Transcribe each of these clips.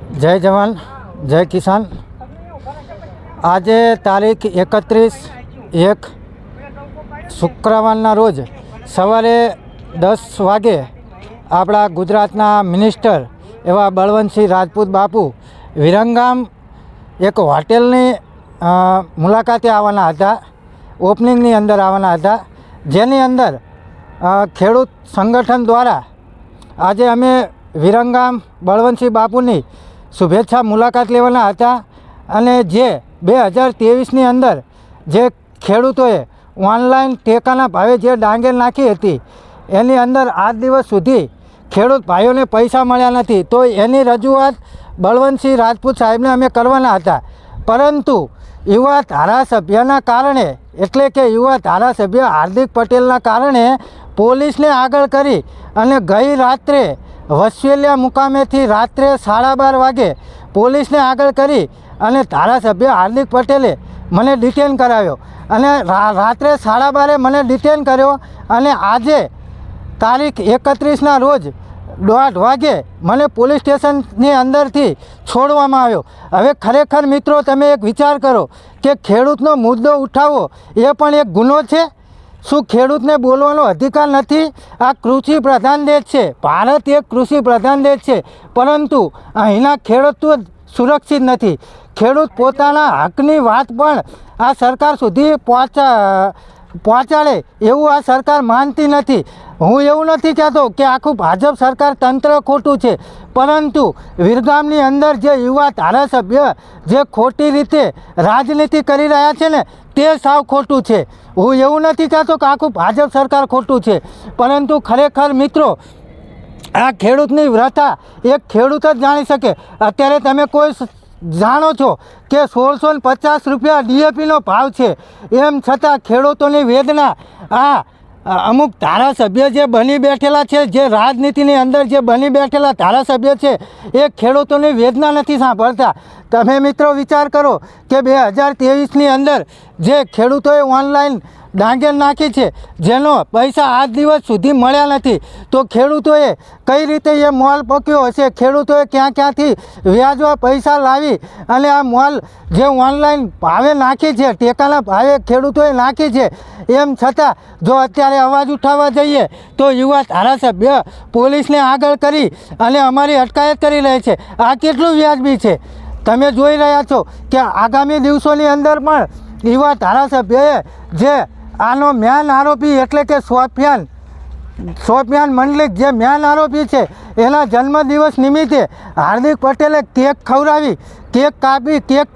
जय जवान जय किसान। आज तारीख 31/1 शुक्रवारना रोज सवारे 10 वागे आपड़ा गुजरातना मिनिस्टर एवं बलवंतसिंह राजपूत बापू विरंगाम एक होटेलनी मुलाकाते आवाना हता। ओपनिंगनी अंदर आवाना हता, जेनी अंदर खेडूत संगठन द्वारा आज अमे विरंगाम बलवंतसिंह बापूनी शुभेच्छा मुलाकात लेवाना हता। अने जे 2023 अंदर जे खेडूतोए ऑनलाइन टेकाना भावे जे डांगेर नाखी हती एनी अंदर आज दिवस सुधी खेडूत भाईओने पैसा मळ्या नथी, तो एनी रजूआत बलवंतसिंह राजपूत साहेबने अमे करवाना हता। परंतु युवा धारासभ्यना कारणे एटले के युवा धारासभ्य हार्दिक पटेलना कारणे पोलीसने आगळ करी अने गई रात्रे वसवेलिया मुकामेथी रात्रे 12:30 वागे पोलीसने आगळ करी अने धारासभ्य हार्दिक पटेले मने डिटेन कराव्यो अने रात्रे 12:30 मने डिटेन कर्यो अने आजे तारीख 31 रोज 1:30 वागे मने पोलीस स्टेशननी अंदरथी छोड़वामां आव्यो। हवे खरेखर मित्रों तमे एक विचार करो कि खेडूतनो मुद्दो उठावो ए पण एक गुनो छे। શું ખેડૂતને બોલવાનો અધિકાર નથી? આ કૃષિ પ્રધાન દેશ છે, ભારત એક કૃષિ પ્રધાન દેશ છે, પરંતુ અહીંના ખેડૂતો સુરક્ષિત નથી। ખેડૂત પોતાના હકની વાત પણ આ સરકાર સુધી પહોંચાડે એવું આ સરકાર માનતી નથી। હું એવું નથી કહેતો કે આખું ભાજપ સરકાર તંત્ર ખોટું છે, પરંતુ વિરગામની અંદર જે યુવા ધારાસભ્ય જે ખોટી રીતે રાજનીતિ કરી રહ્યા છે ને તે સાવ ખોટું છે। હું એવું નથી કહેતો કે આખું ભાજપ સરકાર ખોટું છે, પરંતુ ખરેખર મિત્રો આ ખેડૂતની વ્યથા એક ખેડૂત જ જાણી શકે। અત્યારે તમે કોઈ જાણો છો કે 1650 રૂપિયા DAPનો ભાવ છે, એમ છતાં ખેડૂતોની વેદના આ અમુક ધારાસભ્ય જે બની બેઠેલા છે, જે રાજનીતિની અંદર જે બની બેઠેલા ધારાસભ્ય છે એ ખેડૂતોની વેદના નથી સાંભળતા। તમે મિત્રો વિચાર કરો કે 2023ની અંદર જે ખેડૂતોએ ઓનલાઈન ડાંગેર નાખી છે, જેનો પૈસા આજ દિવસ સુધી મળ્યા નથી, તો ખેડૂતોએ કઈ રીતે એ મોલ પક્યો હશે? ખેડૂતોએ ક્યાંથી વ્યાજવા પૈસા લાવી અને આ મોલ જે ઓનલાઈન ભાવે નાખી છે, ટેકાના ભાવે ખેડૂતોએ નાખી છે, એમ છતાં જો અત્યારે અવાજ ઉઠાવવા જઈએ તો યુવા ધારાસભ્ય પોલીસને આગળ કરી અને અમારી અટકાયત કરી રહી છે। આ કેટલું વ્યાજબી છે? તમે જોઈ રહ્યા છો કે આગામી દિવસોની અંદર પણ યુવા ધારાસભ્યએ જે આનો મેન આરોપી એટલે કે સોફિયાન મંડલિક જે મેન આરોપી છે એના જન્મદિવસ નિમિત્તે હાર્દિક પટેલે કેક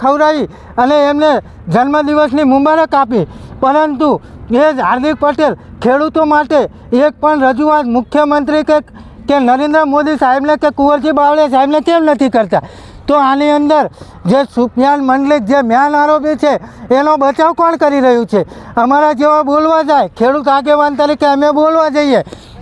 ખવડાવી અને એમને જન્મદિવસની મુબારક આપી। પરંતુ એ જ હાર્દિક પટેલ ખેડૂતો માટે એક પણ રજૂઆત મુખ્યમંત્રી કે નરેન્દ્ર મોદી સાહેબને કે કુંવરજી બાવળિયા સાહેબને કેમ નથી કરતા? તો આની અંદર જે સુફિયાન મંડલિક જે મેન આરોપી છે એનો બચાવ કોણ કરી રહ્યું છે? અમારા જેવા બોલવા જાય, ખેડૂત આગેવાન તરીકે અમે બોલવા જઈએ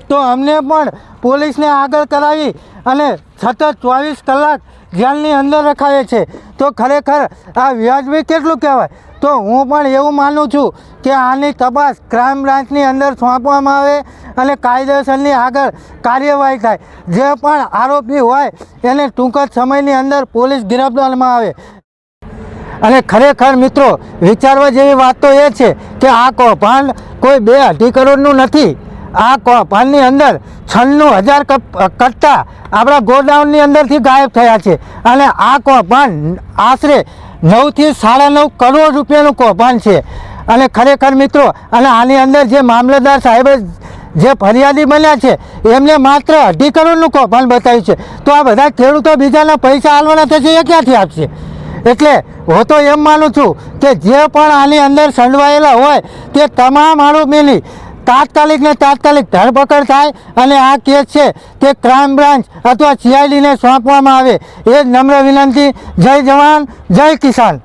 તો અમને પણ પોલીસને આગળ કરાવી અને સતત 24 કલાક જેલની અંદર રખાવે છે। તો ખરેખર આ વ્યાજબી કેટલું કહેવાય? તો હું પણ એવું માનું છું કે આની તપાસ ક્રાઇમ બ્રાન્ચની અંદર સોંપવામાં આવે અને કાયદેસરની આગળ કાર્યવાહી થાય। જે પણ આરોપી હોય એને ટૂંક જ સમયની અંદર પોલીસ ગિરફ્તારમાં આવે। અને ખરેખર મિત્રો વિચારવા જેવી વાત તો એ છે કે આ કૌભાંડ કોઈ 2-2.5 કરોડનું નથી। આ કૌભાંડની અંદર 96,000 કટ્ટા આપણા ગોડાઉનની અંદરથી ગાયબ થયા છે અને આ કૌભાંડ આશરે 9 થી 9.5 કરોડ રૂપિયાનું કૌભાંડ છે। અને ખરેખર મિત્રો અને આની અંદર જે મામલતદાર સાહેબે જે ફરિયાદી બન્યા છે એમને માત્ર 2.5 કરોડનું કૌભાંડ બતાવ્યું છે। તો આ બધા ખેડૂતો બીજાના પૈસા આલવાના થશે એ ક્યાંથી આપશે? એટલે હું તો એમ માનું છું કે જે પણ આની અંદર સંડવાયેલા હોય તે તમામ આરોપીની તાત્કાલિક ધરપકડ થાય અને આ કેસ છે તે ક્રાઇમ બ્રાન્ચ અથવા CIDને સોંપવામાં આવે, એ જ નમ્ર વિનંતી। જય જવાન જય કિસાન।